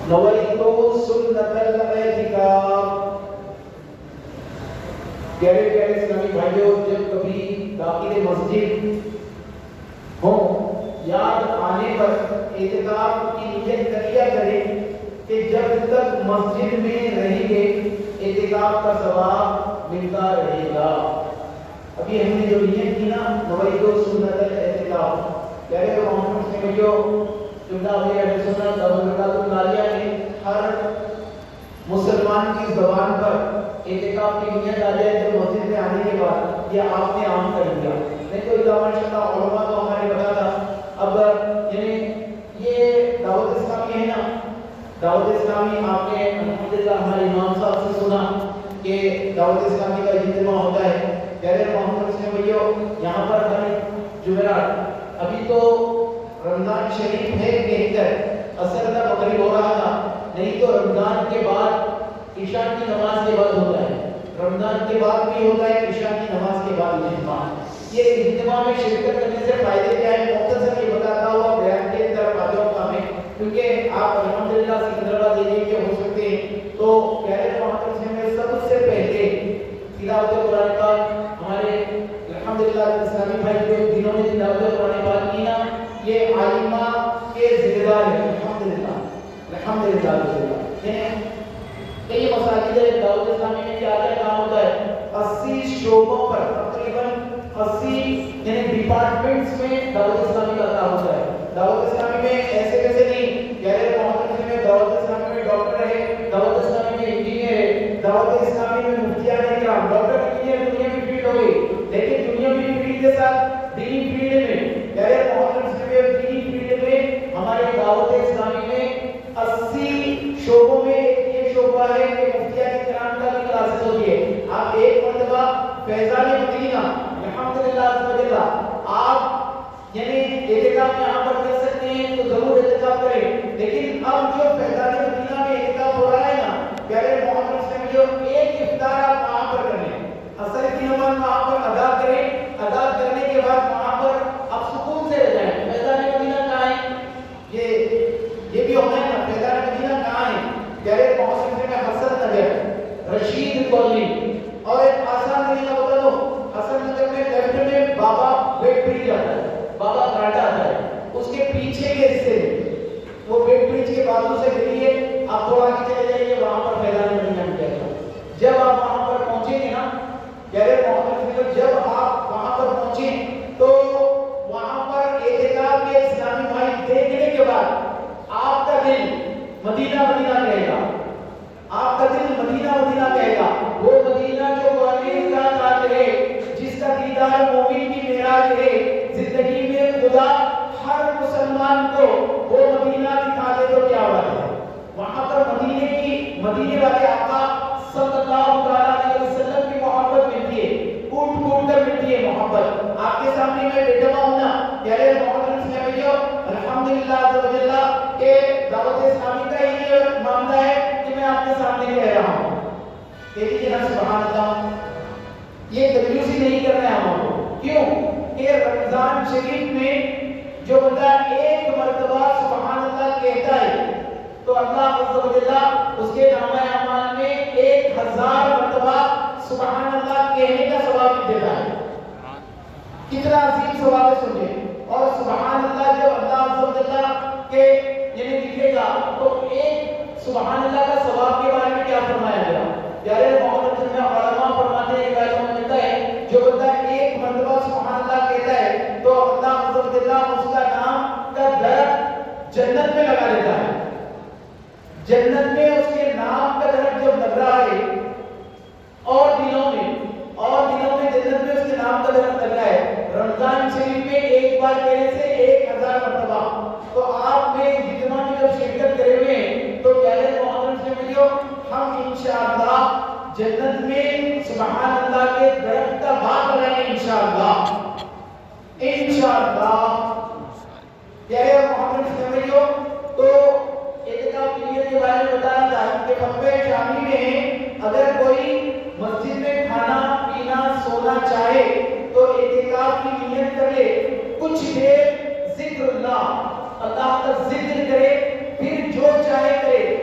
نویتو سنت الاعتکاف. پیارے پیارے اسلامی بھائیوں، جب کبھی داخل مسجد ہوں، یاد آنے پر اعتکاف کی نیت کیا کریں کہ جب تک مسجد میں رہیں گے اعتکاف کا ثواب ملتا رہے گا. ابھی ہم نے جو نیت کی نا نویتو سنت الاعتکاف، پیارے کانفرنس میں جو جملہ اہل سنت برکات العالیہ نے ہر مسلمان کی زبان پر اعتکاف کی نیت آ جائے تو مسجد میں آنے کے بعد یہ آپ نے عام کر دیا. نہیں تو علامہ شاہ علماء تو ہمارے بتا تھا. اب یعنی یہ دعوت اسلامی ہے نا، دعوت اسلامی آپ نے الحمدللہ ہمارے امام صاحب سے سنا کہ دعوت اسلامی کا اجتماع ہوتا ہے. پیارے محمد سے بھائیو، یہاں پر ہر جمعرات، ابھی تو رمضان شریف ہے بہتر، اثر کا مغرب ہو رہا تھا، نہیں تو رمضان کے بعد عشاء کی نماز کے بعد ہوتا ہے. رمضان کے بعد بھی ہوتا ہے، عشاء کی نماز کے بعد اجتماع. یہ اجتماع میں شرکت کرنے سے فائدے کیا ہے؟ مختصر یہ بتاتا ہوا بیان کے طرف آ جاؤں گا میں، کیونکہ آپ الحمدللہ سکندرآباد ایریا کے ہو سکتے ہیں. تو پیارے محترم سے میں سب سے پہلے تلاوت قرآن پاک ہمارے الحمدللہ اسلامی بھائی جو دنوں میں تلاوت قرآن پاک کی نا، یہ عالمہ کے ذمہ دار ہیں. الحمدللہ الحمدللہ. کئی مساجد دعوت اسلامی میں کیا کیا کام ہوتا ہے؟ 80 شعبوں پر تقریباً 80 یعنی ڈپارٹمنٹس میں دعوت اسلامی کا کام ہوتا ہے. دعوت اسلامی میں ایسے ویسے نہیں، غیر محترم میں دعوت اسلامی میں ڈاکٹر ہے، دعوت اسلامی میں انجینئر ہے، دعوت اسلامی میں مفتیان کرام. ڈاکٹر انجینئر دنیا کی فیلڈ ہو گئی، لیکن دنیا کی فیلڈ کے ساتھ دینی فیلڈ میں، غیر محترم میں دینی فیلڈ میں ہمارے دعوت اسلامی میں 80 شعبوں میں یہ شعبہ ہے کہ مفتیان کرام کا بھی کلاسز ہوتی ہے. آپ ایک مرتبہ فیضان مدینہ الحمدللہ آپ یعنی اعتکاف یہاں پر کر سکتے ہیں تو ضرور اعتکاف کریں. لیکن اب جو فیضان مدینہ میں اعتکاف ہو رہا ہے نا، پیارے محترم سے جو ایک افطار آپ وہاں پر کریں، عصر کی نماز وہاں پر ادا کریں، ادا کرنے کے بعد وہاں پر آپ سکون سے رہ جائیں. فیضان مدینہ کہاں ہے؟ یہ بھی ہونا ہے نا، فیضان مدینہ کہاں ہے؟ پیارے محترم سے میں حسن نگر، رشید کالونی، اور ایک آسان طریقہ بتا دو، حسن نگر میں لیفٹ میں بابا ویٹ بریج آتا ہے، بابا گھاٹا آتا ہے، اس کے پیچھے کے حصے میں وہ ویٹ بریج کے بازو سے گلی ہے. آپ تھوڑا آگے چلے جائیے، وہاں پر فیضان مدینہ میں کہتا ہوں. جب آپ وہاں پر پہنچیں گے نا، پیارے محترم، جب آپ وہاں پر پہنچیں تو وہاں پر اعتکاف کے اسلامی بھائی دیکھنے کے بعد آپ کا دل مدینہ مدینہ کہے گا، آپ کا دل مدینہ مدینہ کہے گا. وہ مدینہ جو قرآن کا تاج ہے، جس کا دیدار مومن کی معراج ہے. زندگی میں خدا ہر مسلمان کو وہ مدینہ دکھا دے تو کیا بات ہے. وہاں پر مدینے والے آقا صلی اللہ علیہ وسلم کی محبت ملتی ہے، کوٹ کوٹ کر ملتی ہے محبت. آپ کے سامنے میں بیٹھا ہوں نا، پیارے محترم سے جو الحمدللہ کہ دعوت اسلامی کا یہ معاملہ ہے کہ میں آپ کے سامنے کہہ رہا ہوں. دیکھیے نا سبحان اللہ، یہ کنجوسی نہیں کرنا ہے ہم کو. کیوں کہ رمضان شریف میں جو بندہ ایک مرتبہ سبحان اللہ کہتا ہے تو اللہ عز و جل اس کے نامہ اعمال میں 1000 مرتبہ سبحان اللہ کہنے کا ثواب دیتا ہے. کتنا عظیم ثواب ہے سنیے. اور سبحان اللہ جب اللہ عز و جل کے یعنی لکھے گا تو ایک سبحان اللہ کا ثواب کے بارے میں کیا فرمایا گیا؟ پیارے محترم میں علماء فرماتے ہیں کہ ملتا ہے جو بندہ ایک مرتبہ سبحان اللہ کہتا ہے تو اللہ عز و جل اس کا نام کا درخت جنت میں لگا دیتا ہے. جنت میں اس کے نام کا درخت جب لگ رہا ہے اور دنوں میں جنت میں اس کے نام کا درخت لگ رہا ہے، رمضان شریف میں ایک بار کہنے سے 1000 مرتبہ. تو آپ میں اجتماع میں جب شرکت کرے ہوئے ہیں تو پیارے محترم سے ملیو، ہم انشاءاللہ جنت میں سبحان اللہ کے درخت کا باغ لگائیں گے انشاءاللہ. پیارے محترم سے ملیو، تو اعتکاف کی نیت کے بارے میں بتایا تھا کہ فتوی شامی میں اگر کوئی مسجد میں کھانا پینا سونا چاہے تو اعتکاف کی نیت کر لے، کچھ دیر ذکر اللہ کا ذکر کرے، پھر جو چاہے کرے.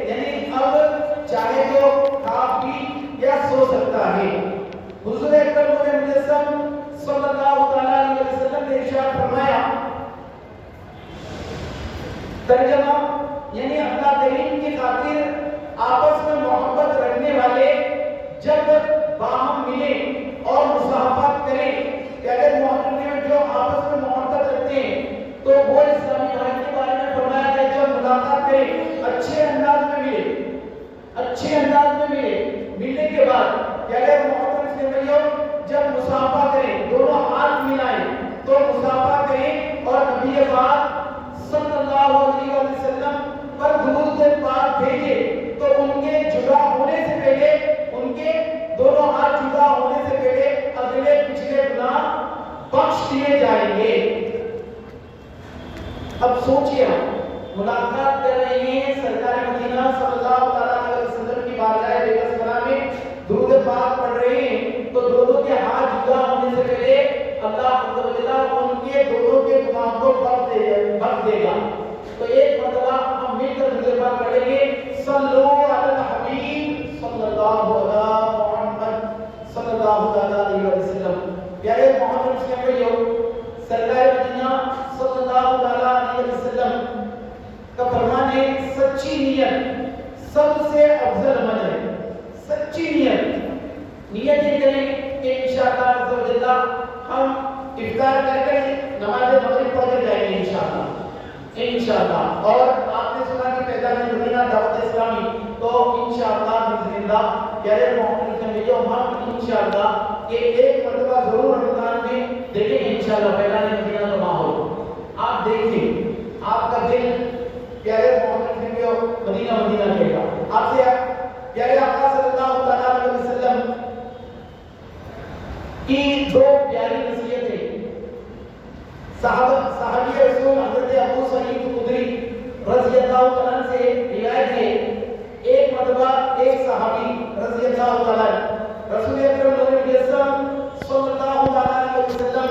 حضور اکرم مجسم صلی اللہ علیہ وسلم نے ارشاد فرمایا، ترجمہ یعنی اللہ کریم کی خاطر آپس میں محبت رکھنے والے جب باہم ملیں اور مصاحبت کریں کہ اگر محبت میں جو آپس میں محبت رکھتے ہیں تو وہ اسلامی بھائی کے بارے میں فرمایا کہ جب ملاقات کریں اچھے انداز میں ملے، اچھے انداز میں ملے، ملنے کے بعد کہ اگر محبت سے بھائیوں جب مصافحہ کریں، دونوں ہاتھ ملائیں تو مصافحہ کریں اور نبی پاک صلی اللہ علیہ وسلم پر درود پاک بھیجے تو ان کے جدا ہونے سے پہلے، ان کے دونوں ہاتھ جدا ہونے سے پہلے اگلے پچھلے گناہ بخش دیے جائیں گے۔ اب سوچئے ملاقات کر رہے ہیں سرکار مدینہ صلی اللہ علیہ وسلم کی بارگاہ بیگسرا میں درود پاک پڑھ رہے ہیں تو دونوں کے ہاتھ جدا ہونے سے پہلے اللہ عز و جل ان کے دونوں کے گناہوں کو بخش دے گا۔ تو ایک مرتبہ ہم مل کر درود پاک پڑھیں گے، صلو علی الحبیب صلی اللہ علیہ محمد صلی اللہ علیہ وسلم۔ پیارے محمد سے بھائیو، سرکار مدینہ صلی اللہ علیہ وسلم کا فرمان ہے سچی نیت سب سے افضل عمل ہے۔ سچی نیت یہ کریں کہ انشاءاللہ عز و جل ہم افطار کر کے نماز مغرب پڑھ کر جائیں گے انشاءاللہ۔ اور آپ نے سنا کہ پیدا میں مدینہ دعوت اسلامی، تو انشاءاللہ بإذن اللہ پیارے محمد نے جو ہم انشاءاللہ کہ ایک مرتبہ ضرور رمضان میں دیکھیں انشاءاللہ پیدا میں مدینہ کا ماحول آپ دیکھیں، آپ کا دل پیارے محمد نے جو مدینہ مدینہ کہے گا۔ آپ سے پیارے آقا صلی اللہ علیہ وسلم کی دو پیاری نصیحتیں صحابی رسول حضرت ابو سعید خدری رضی اللہ عنہ سے روایت ہے، ایک مرتبہ ایک صحابی رضی اللہ عنہ رسول اکرم صلی اللہ علیہ وسلم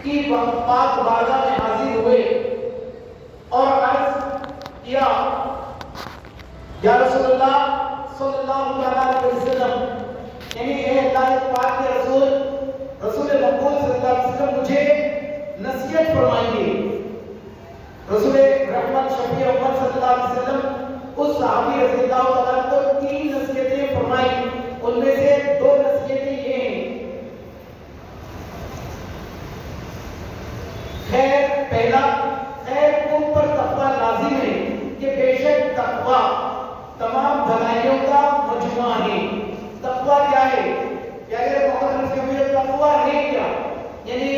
کی پاک بارگاہ میں حاضر ہوئے اور عرض کیا، یا رسول اللہ صلی اللہ علیہ وسلم، یعنی اے اللہ پاک کے رسول مقبول صلی اللہ علیہ وسلم مجھے نصیحت فرمائیے۔ رسول رحمت شفیع امت صلی اللہ علیہ وسلم اس صحابی رضی اللہ عنہ کو تین نصیحتیں فرمائی، ان میں سے دو نصیحتیں یہ ہیں۔ خیر پہلا، خیر تم پر تقوی لازم ہے کہ بے شک تقوی تمام بھلائیوں کا مجموعہ ہے۔ تقوی کیا ہے؟ پیارے محمد سے تقوی ہے کیا؟ یعنی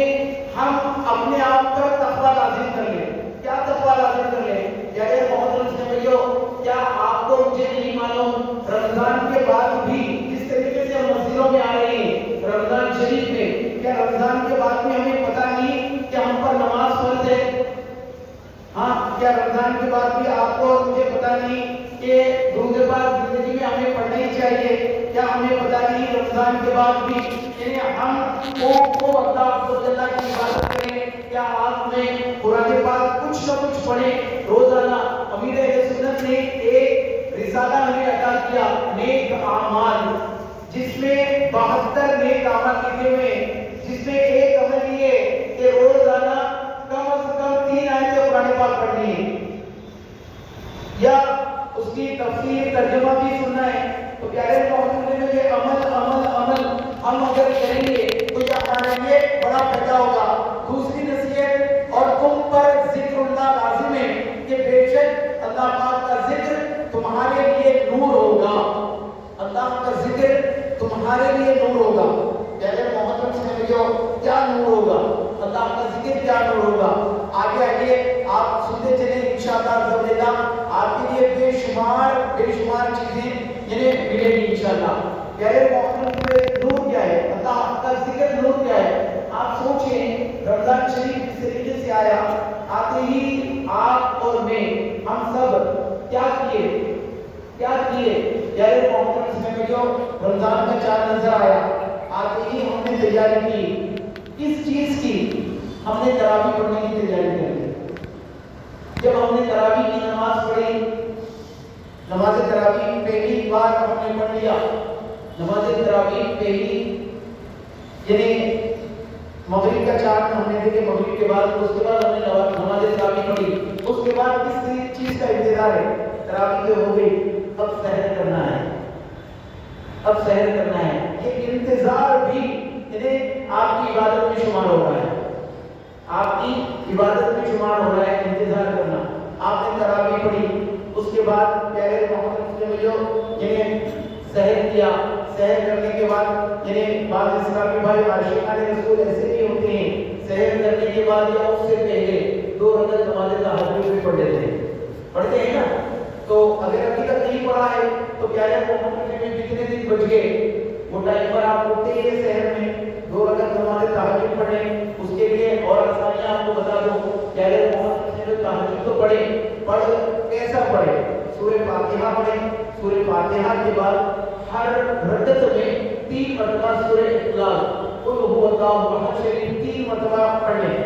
ہم اپنے آپ پر تقوی لازم کر لیں۔ کیا تقوی لازم کر لیں؟ پیارے محمد سے بھائیو، کیا آپ کو مجھے نہیں معلوم رمضان کے بعد بھی جس طریقے سے ہم مسجدوں میں آ رہے ہیں رمضان شریف میں، کیا رمضان کے بعد میں ہمیں پتہ نہیں کہ ہم پر نماز فرض ہے؟ ہاں، کیا رمضان کے بعد بھی آپ کو مجھے پتہ نہیں کہ درود پاک زندگی میں ہمیں پڑھنا ہی چاہیے؟ کیا ہمیں پتہ نہیں رمضان کے بعد بھی یعنی ہم کو اللہ عزوجل کی عبادت کریں؟ کیا آپ میں قرآن پاک کچھ نہ کچھ پڑھیں روزانہ؟ امیر اہل سنت نے ایک رسالہ ہمیں عطا کیا نیک اعمال، جس میں 72 نیک اعمال لکھے ہوئے ہیں، جس میں ایک عمل یہ ہے کہ روزانہ کم از کم 3 آیتیں قرآن پاک پڑھنی ہے یا اس کی تفسیر ترجمہ بھی سننا ہے۔ تو پیارے محمد نے یہ عمل ہم اگر کریں گے تو یہ ہمارے لیے بڑا فائدہ ہوگا۔ دوسری نصیحت، اور تم پر ذکر اللہ لازم ہے کہ بے شک اللہ پاک کا ذکر تمہارے لیے نور ہوگا۔ اللہ کا ذکر تمہارے لیے نور ہوگا۔ پیارے محمد سے جو کیا نور ہوگا؟ اللہ کا ذکر کیا نور ہوگا؟ آگے آپ سنتے چلیں انشاءاللہ آپ کے لیے بے شمار چیزیں یعنی ملے گی انشاءاللہ۔ پیارے محمد میں نور کیا ہے؟ اللہ کا ذکر نور کیا ہے؟ آپ سوچیں رمضان شریف کس طریقے سے آیا، آتے ہی آپ اور میں ہم سب کیا کیے؟ پیارے محمد میں جو رمضان کا چاند نظر آیا، آتے ہی ہم نے تیاری کی۔ کس چیز کی؟ ہم نے تراویح پڑھنے کی تیاری کی۔ جب ہم نے تراویح کی نماز پڑھی، نماز تراویح پہلی بار ہم نے پڑھ لیا، نماز تراویح پہلی یعنی مغرب کا چاند ہم نے دیکھے، مغرب کے بعد اس کے بعد ہم نے نماز تراویح پڑھی، اس کے بعد کس چیز کا انتظار ہے؟ تراویح تو ہو گئی، اب سحر کرنا ہے، اب سحر کرنا ہے۔ یہ انتظار بھی آپ کی عبادت میں شمار ہو رہا ہے، آپ کی عبادت میں شمار ہو رہا ہے انتظار کرنا۔ آپ نے تراویح پڑھی، اس کے بعد پیارے محمد نے جو سحر کیا، سحر کرنے کے بعد بعض اسلامی بھائی عاشقان رسول ایسے بھی ہوتے ہیں، سحر کرنے کے بعد یا اس سے پہلے 2 رکعت نماز تہجد بھی پڑھ لیتے ہیں، پڑھتے ہیں نا۔ تو اگر ابھی تک نہیں پڑھا ہے تو پیارے محمد میں کتنے دن بچ گئے؟ وہ ٹائم پر آپ اٹھتے ہی سحر میں 2 رکعت نماز تہجد پڑھیں۔ اس کے لیے اور آسانیاں آپ کو بتا دوں، پیارے محمد نے تہجد تو پڑھے، پڑھ کیسا پڑھے؟ سورہ فاتحہ پڑھیں، سورہ فاتحہ کے بعد ہر رکعت میں 3 مرتبہ سورہ اخلاص قل هو اللہ احد شریف 3 مرتبہ پڑھ لیں۔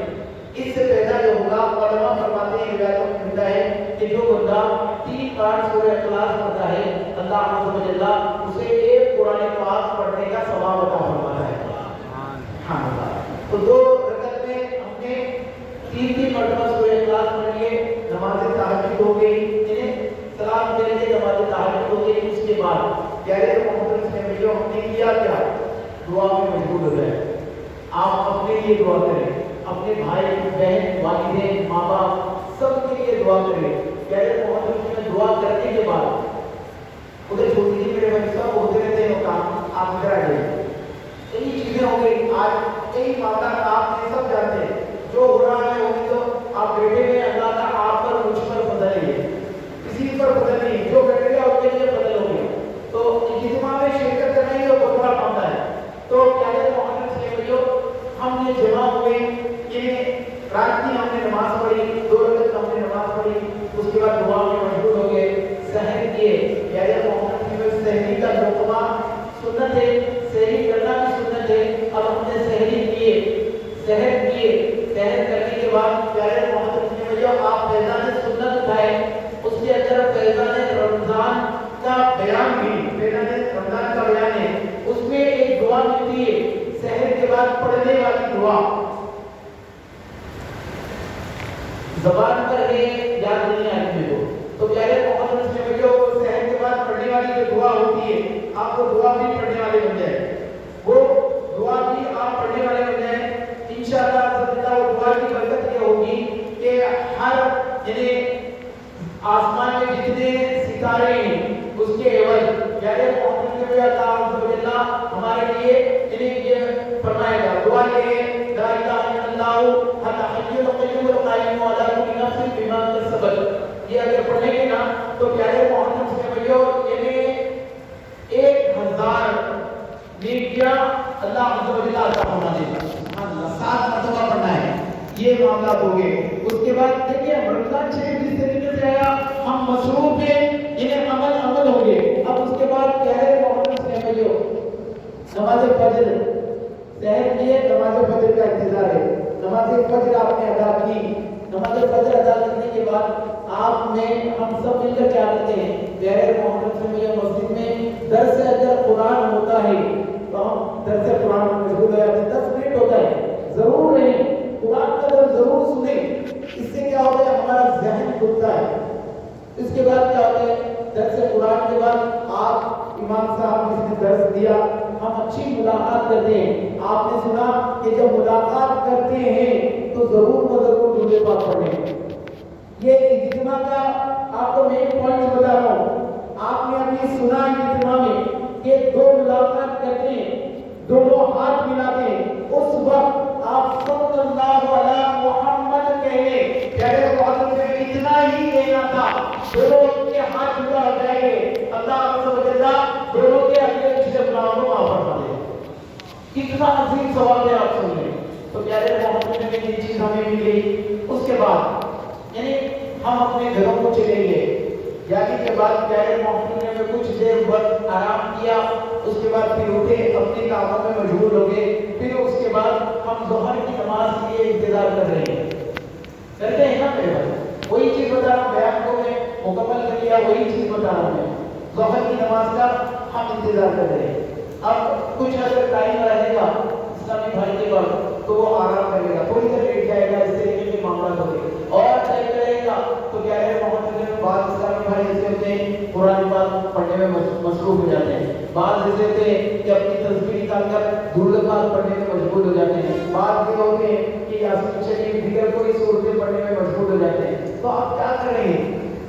اس سے پہلا جو ہوگا، علماء فرماتے ہیں، روایتوں میں ملتا ہے کہ جو بندہ 3 بار سورہ اخلاص پڑھتا ہے، اللہ عز و جل اسے ایک قرآن پاک پڑھنے کا ثواب عطا فرماتا ہے۔ سبحان اللہ۔ تو 2 رکعت میں ہم نے 3 مرتبہ سورہ اخلاص پڑھ لیے، نماز تہجد ہو گئی، سلام دے کے نماز تہجد ہو گئی۔ اس کے بعد پیارے محمد نے جو ہم نے کیا کیا؟ دعا میں مشغول ہو جائے۔ آپ اپنے لیے دعا کریں، اپنے بھائی بہن والدین ماں باپ سب کے لیے دعا کریں۔ پیارے محمد نے دعا کرنے کے بعد ادھر چھوٹی جی میرے بھائی صاحب ہوتے رہتے ہیں کام، آپ ادھر آ جائیں۔ کئی چیزیں ہو گئی آج، کئی معاملات آپ نے سب جانتے ہیں، جو ہو رہا ہے ہوگی تو آپ بیٹھے ہوئے، اللہ کا آپ پر مجھ پر فضل ہے، کسی پر فضل نہیں، جو بیٹھے گا اس کے لیے فضل ہو گیا۔ تو اجتماع میں شرکت کرنے کا بہت بڑا معاملہ ہے۔ تو پیارے محمد سے بھائیو، ہم نے جمع ہوئے، رات کی ہم نے نماز پڑھی، 2 رکعت ہم نے نماز پڑھی، اس کے بعد دعا میں مشغول ہو گئے، سحر کیے۔ پیارے محمد کی سحری کا لقمہ سنت ہے، سحری کرنا بھی سنت ہے۔ اب ہم نے سحری کیے، سحر کیے، سحر کرنے کے بعد پیارے محمد نے بھائیو آپ فیضان سنت اٹھائے، اس کے اندر فیضان رمضان کا بیان بھی، فیضان رمضان کا بیان ہے، اس میں ایک دعا ملتی ہے سحر کے بعد پڑھنے والی دعا، زبان پر ہے، یاد نہیں آتی میرے کو۔ تو پیارے محمد نے بھائیو سحر کے بعد پڑھنے والی جو دعا ہوتی ہے، آپ کو دعا بھی پڑھنے والے بن جائے، وہ دعا بھی آپ پڑھنے والے بن جائیں انشاءاللہ۔ وہ دعا کی برکت یہ ہوگی کہ ہر آسمان میں جتنے ستارے ہیں اس کے عوض پیارے محمد نے اللہ عز و جل ہمارے لیے یہ فرمائے گا۔ دعا یہ ہے، لا الہ الا اللہ الحی القیوم القائم علی کل نفس بما کسبت۔ یہ اگر پڑھیں گے نا تو پیارے محمد سے بھائیو 1000 نیکیاں اللہ عز و جل عطا فرما دے گا۔ سبحان اللہ، 7 مرتبہ پڑھنا ہے، یہ معاملات ہو گئے۔ اس کے بعد دیکھیے رمضان شریف جس طریقے سے آیا، ہم مصروف ہیں، عمل ہو گئے۔ اب اس کے بعد پیارے محمد سے بھائیو نماز فجر، سحر کیے، نماز فجر کا انتظار ہے، نماز فجر آپ نے ادا کی۔ نماز فجر ادا کرنے کے بعد آپ میں ہم سب مل کر کیا کرتے ہیں؟ پیارے محمد سے بھائیو مسجد میں درس اگر قرآن ہوتا ہے تو ہم درس قرآن میں مشغول ہو جاتے ہیں، 10 منٹ ہوتا ہے، ضرور نہیں قرآن کا درس ضرور سنیں، اس سے کیا ہوتا ہے؟ ہمارا ذہن کھلتا ہے۔ اس کے بعد کیا ہوتا ہے؟ درس قرآن کے بعد آپ امام صاحب جس نے درس دیا، ہم اچھی ملاقات کرتے ہیں۔ آپ نے سنا کہ جب ملاقات کرتے ہیں تو ضرور درود پاک پڑھیں۔ یہ اجتماع کا آپ کو مین پوائنٹ بتا رہا ہوں۔ آپ نے ابھی سنا اجتماع میں کہ 2 ملاقات کرتے ہیں، دونوں ہاتھ ملاتے ہیں، اس وقت آپ صلی اللہ علیہ محمد کہنے، پیارے محمد میں اتنا ہی کہنا تھا، دونوں کے ہاتھ جدا ہو جائیں گے، اللہ عز و جل دونوں کے اگلے پچھلے گناہوں کو معاف فرما دے گا۔ کتنا عظیم ثواب ہے، آپ سن لیں۔ تو پیارے محمد میں یہ چیز ہمیں مل گئی۔ اس کے بعد ہم اپنے گھروں کو چلیں گے، یعنی کے بعد پیارے محمد نے کچھ دیر وقت آرام کیا، اس کے بعد پھر اٹھے، اپنے کاموں میں مشغول ہو گئے۔ پھر اس کے بعد ہم ظہر کی نماز کے لیے انتظار کر رہے ہیں، کرتے ہیں نا میرے بھائی؟ وہی چیز بتا رہا ہوں، بیان کو میں مکمل کر لیا، وہی چیز بتا رہا ہوں میں، ظہر کی نماز کا ہم انتظار کر رہے ہیں۔ اب کچھ اگر ٹائم رہے گا اسلامی بھائی کے بعد تو وہ آرام کرے گا، تھوڑی دیر لیٹ جائے گا، اس طریقے کے معاملات ہوتے ہیں اور طے کرے گا تو کیا ہے محمد نے بعض اسلامی بھائی ایسے ہوتے ہیں قرآن پاک پڑھنے میں مصروف ہو جاتے ہیں، بعض ایسے ہوتے ہیں کہ اپنی تصویر نکال کر درود پاک پڑھنے میں مشغول ہو جاتے ہیں، بعض یہ ہوتے ہیں کہ یاسین شریف دیگر کوئی صورتیں پڑھنے میں مشغول ہو جاتے ہیں۔ تو آپ کیا کر رہے ہیں؟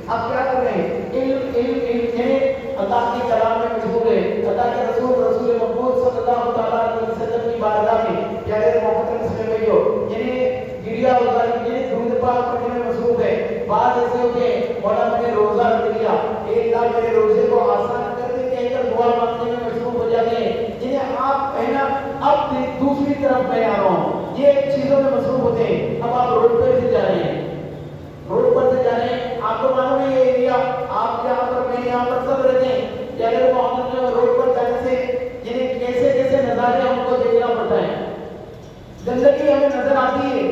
آپ کیا کر رہے ہیں؟ علم اللہ کے کلام میں مشغول ہے، اللہ کے رسول مقبول صلی اللہ تعالیٰ علیہ وسلم کی بارگاہ میں پیارے محمد صلی اللہ علیہ وسلم یعنی گریا ازاری یعنی درود پاک پڑھنے میں مصروف ہے۔ بعض ایسے ہوتے ہیں مولا میں نے روزہ رکھ لیا، ایک اللہ میرے روزے کو آسان کر دے کہہ کر دعا مانگنے میں مشغول ہو جاتے ہیں، جنہیں آپ کہنا اب دوسری طرف میں آ رہا ہوں، یہ چیزوں میں مصروف ہوتے ہیں۔ اب آپ روڈ پہ سے جا رہے ہیں، روڈ پر سے جا رہے ہیں، آپ کو معلوم ہے یہ ایریا آپ یہاں پر میں یہاں پر سب رہتے ہیں، اگر محمد نے روڈ پر جانے سے یعنی کیسے کیسے نظارے ہم کو دیکھنا پڑتا ہے، گندگی ہمیں نظر آتی ہے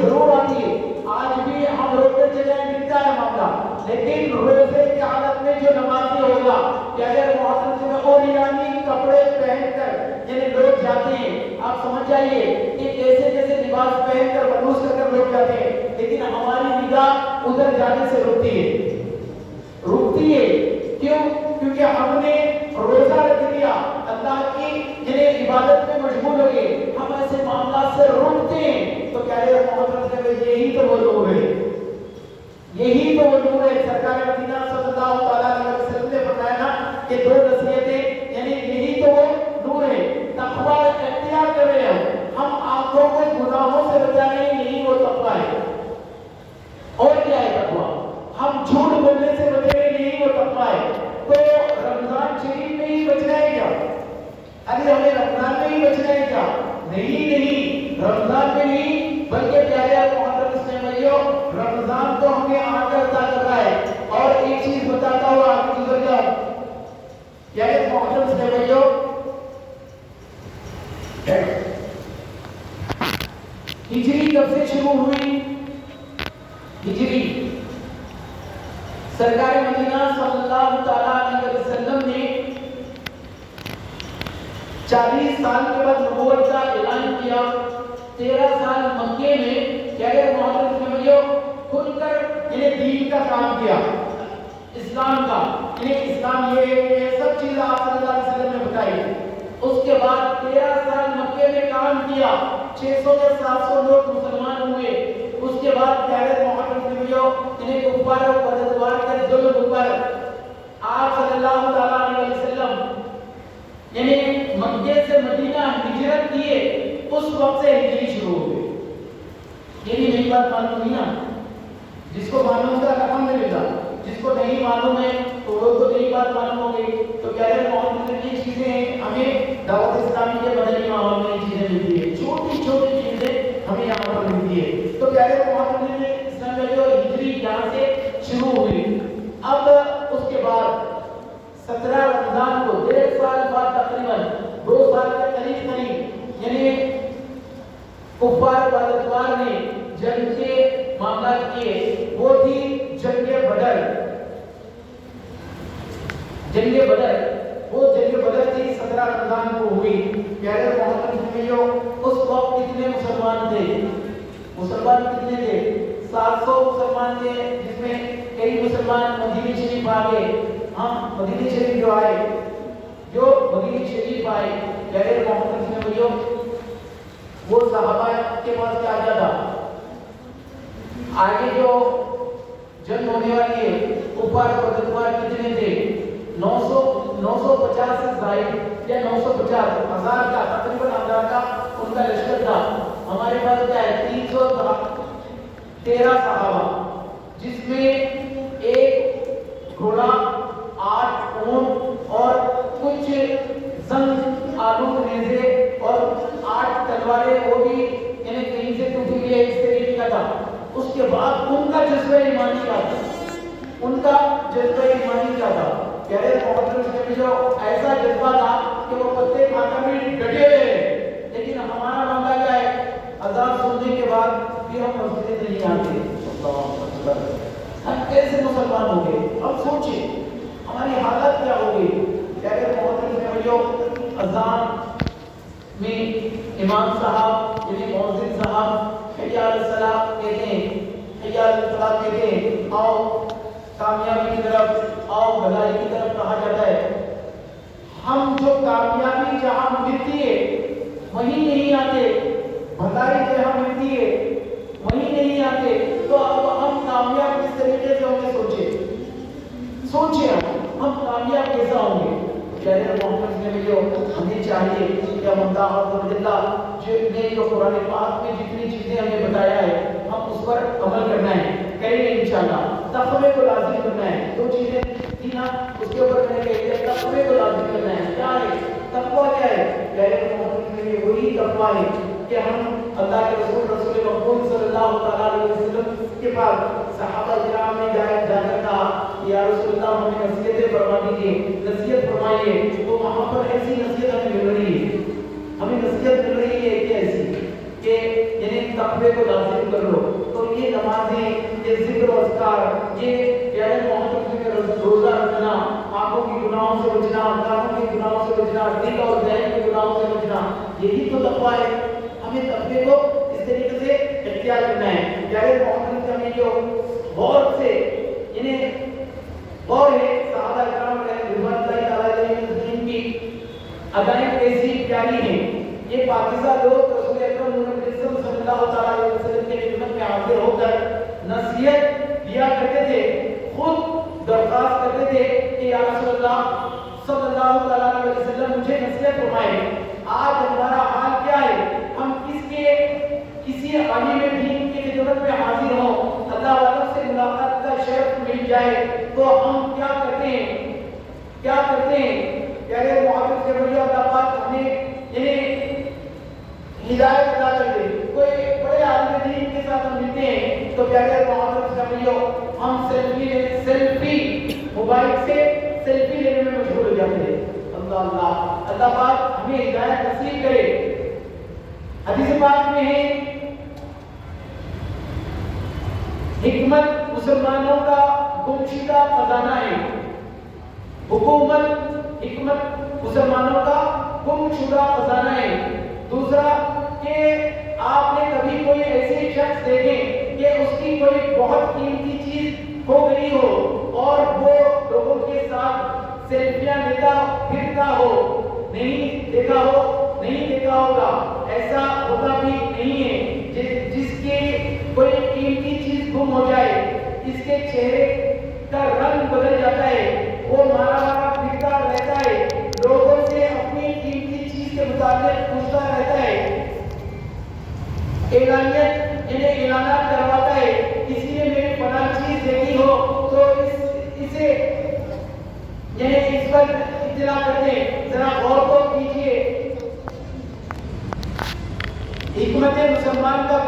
ضرور آتی ہے، آج بھی ہم روڈ پر چلے ملتا ہے معاملہ، لیکن روزے کی حالت میں جو نمازی ہوگا کہ اگر محمد میں اور ایرانی کپڑے پہن کر یعنی لوگ جاتے ہیں، آپ سمجھ جائیے کہ کیسے کیسے لباس پہن کر بلوز کر لوگ جاتے ہیں، لیکن ہماری نگاہ ادھر جانے سے روکتی ہے، کیوں؟ کیونکہ ہم نے روزہ رکھ لیا، اللہ کی یعنی عبادت میں مشغول ہو گئے، ہم ایسے معاملات سے روکتے ہیں۔ تو کیا ہے محمد نے یہی تو وہ نور ہے، یہی تو وہ نور ہے۔ سرکار مدینہ صلی اللہ علیہ وسلم نے فرمایا نا کہ دو نصیحتیں یعنی یہی تو وہ نور ہے، تقویٰ اختیار کر رہے ہیں ہم آنکھوں کو گناہوں سے بچانے، یہی وہ تقویٰ ہے۔ اور کیا ہے تقویٰ؟ ہم جھوٹ بولنے سے بچے، یہی وہ تقویٰ ہے۔ تو رمضان شریف میں ہی بچنا ہے کیا؟ ارے ہمیں رمضان میں ہی بچنا ہے کیا؟ نہیں، رمضان میں نہیں بلکہ پیارے محمد صلی اللہ علیہ وسلم رمضان تو ہمیں آگے عطا کر رہا ہے۔ اور ایک چیز بتاتا ہوا آگے گزر جاؤ، پیارے محمد صلی اللہ علیہ وسلم ہجری کب سے شروع ہوئی؟ ہجری سرکار مدینہ صلی اللہ تعالیٰ علیہ وسلم نے 40 سال کے بعد نبوت کا اعلان کیا، 13 سال مکے میں کیا ہے محمد صلی اللہ علیہ وسلم کھل کر انہیں دین کا کام کیا، اسلام کا، انہیں اسلام یہ سب چیزیں آپ صلی اللہ علیہ وسلم نے بتائی۔ اس کے بعد 13 سال مکے میں کام کیا، 600 یا 700 لوگ مسلمان ہوئے۔ اس کے بعد پیارے محمد صلی اللہ علیہ وسلم انہیں کفار و بددوار کے ظلم پر آپ صلی اللہ تعالیٰ علیہ وسلم یعنی مکے سے مدینہ ہجرت کیے، اس وقت سے ہجری شروع ہو گئی۔ یعنی نئی بات معلوم نہیں نا، جس کو معلوم تھا الحمدللہ، جس کو نہیں معلوم ہے تو وہ تو نئی بات معلوم ہو گئی۔ تو پیارے محمد نے یہ چیزیں ہمیں دعوت اسلامی کے مدنی ماحول میں یہ چیزیں ملتی ہے، چھوٹی چھوٹی چیزیں ہمیں یہاں پر ملتی ہے۔ تو پیارے محمد نے اسلام میں جو ہجری یہاں سے شروع ہوئی، اب اس کے بعد 17 رمضان کو 1.5 سال بعد تقریباً 2 سال کے قریب یعنی کفار بددوار نے جنگ کے معاملات کیے، وہ تھی جنگ بدر۔ جنگ بدر وہ جنگ بدر تھی 17 رمضان کو ہوئی۔ پیارے محمد نے اس وقت کتنے مسلمان تھے؟ مسلمان کتنے تھے؟ 700 مسلمان تھے، جس میں کئی مسلمان مدینہ شریف آ گئے۔ ہم مدینہ شریف جو مدینہ شریف آئے، پیارے محمد نے وہ صحابہ کے پاس کیا تھا؟ آگے جو جنگ ہونے والی ہے، کفار بددوار کتنے تھے؟ 950 سے زائد یا 950 ہزار کا، تقریباً 1000 کا ان کا لشکر تھا۔ ہمارے پاس کیا ہے؟ 313 صحابہ، جس میں ایک گھوڑا، 8 اونٹ اور کچھ زنگ آلود نیزے اور 8 تلواریں، وہ بھی یعنی کہیں سے ٹوٹی ہوئی ہے، اس طریقے کا تھا۔ اس کے بعد ان کا جذبہ ایمانی کیا تھا؟ ان کا جذبہ ایمانی کیا تھا؟ پیارے محمد نے جو ایسا جذبہ تھا کہ وہ پتے کھا کر بھی ڈٹے ہوئے۔ لیکن ہمارا معاملہ کیا ہے؟ اذان سننے کے بعد بھی ہم مسجد نہیں آتے۔ ہم کیسے مسلمان ہو گئے؟ اب سوچیں ہماری حالت کیا ہو گئی؟ پیارے محمد نے جو اذان میں کامیابی کی طرف آؤ، بھلائی کی طرف کہا جاتا ہے۔ ہم جو کامیابی جہاں ملتی ہے وہیں نہیں آتے، بھلائی جہاں ملتی ہے وہیں نہیں آتے، تو اب ہم کامیاب کس طریقے سے ہوں گے؟ سوچیں ہم کامیاب کیسا ہوں گے؟ پیارے محمد نے جو ہمیں چاہیے کہ ہم اللہ نے جو قرآن پاک میں جتنی چیزیں ہمیں بتایا ہے ہم اس پر عمل کرنا ہے، کریں گے انشاءاللہ۔ تقوی کو لازم کرنا ہے، دو چیزیں تھی نا اس کے اوپر میں نے کہہ دیا، تقوی کو لازم کرنا ہے۔ کیا ہے تقوی؟ کیا ہے؟ پیارے محمد نے وہی تقوی ہے کہ ہم اللہ کے رسول مقبول صلی اللہ علیہ وسلم کے پاس صحابہ کرام نے جا کر کہا یا رسول اللہ ہمیں نصیحت فرما دیجیے، نصیحت فرمائیے۔ تو وہاں پر ایسی نصیحت ہمیں مل رہی ہے، ہمیں نصیحت مل رہی ہے کہ ایسی کہ یعنی تقوی کو لازم کر لو۔ تو یہ نمازیں، یہ ذکر و اذکار، یہ پیارے محمد کے روزہ رکھنا، آنکھوں کی گناہوں سے بچنا، کانوں کے گناہوں سے بچنا، دل اور ذہن کے گناہوں سے بچنا، یہی تو تقوی ہے۔ ہمیں تقوی کو اس طریقے سے اختیار کرنا ہے۔ پیارے محمد کا جو غور سے یعنی غور ہے صحابہ کرام رضوان اللہ تعالی علیہم کی ادائیں کیسی پیاری ہیں۔ یہ پاکیزہ لوگ رسول اکرم صلی اللہ تعالی علیہ وسلم کے خدمت میں حاضر ہو کر نصیحت دیا کرتے تھے، خود درخواست کرتے تھے کہ یا رسول اللہ صلی اللہ تعالی علیہ وسلم مجھے نصیحت فرمائیں۔ آج ہمارا حال کیا ہے؟ ہم کسی عالم دین کی خدمت میں حاضر ہوں، اللہ والوں سے ملاقات کا شرف مل جائے تو ہم کیا کرتے ہیں؟ پیارے محافظ کے بڑی اللہ پاک ہمیں یعنی ہدایت عطا کر دے۔ کوئی بڑے عالم دین کے ساتھ ہم ملتے ہیں تو پیارے محافظ کے بڑی ہم سیلفی موبائل سے سیلفی لینے میں مشغول ہو جاتے ہیں۔ اللہ پاک ہمیں ہدایت نصیب کرے۔ حدیث پاک میں ہے حکمت مسلمانوں کا گمشدہ خزانہ ہے۔ حکمت مسلمانوں کا گمشدہ خزانہ ہے۔ دوسرا کہ آپ نے کبھی کوئی ایسے شخص دیکھے کہ اس کی کوئی بہت قیمتی چیز کھو گئی ہو اور وہ لوگوں کے ساتھ سیلفیاں لیتا پھرتا ہو؟ نہیں دیکھا ہوگا، ایسا ہوتا بھی نہیں ہے۔ جس کی کوئی قیمتی چیز گم ہو جائے اس کے چہرے کا رنگ بدل جاتا ہے، وہ مارا پھرتا رہتا ہے، لوگوں سے اپنی قیمتی چیز کے متعلق پوچھتا رہتا ہے، اعلانات کرواتا ہے، کسی نے میری فلاں چیز دیکھی ہو تو اسے اس پر اطلاع کر دیں، ذرا غور کو کیجیے۔ حکمت مسلمان کا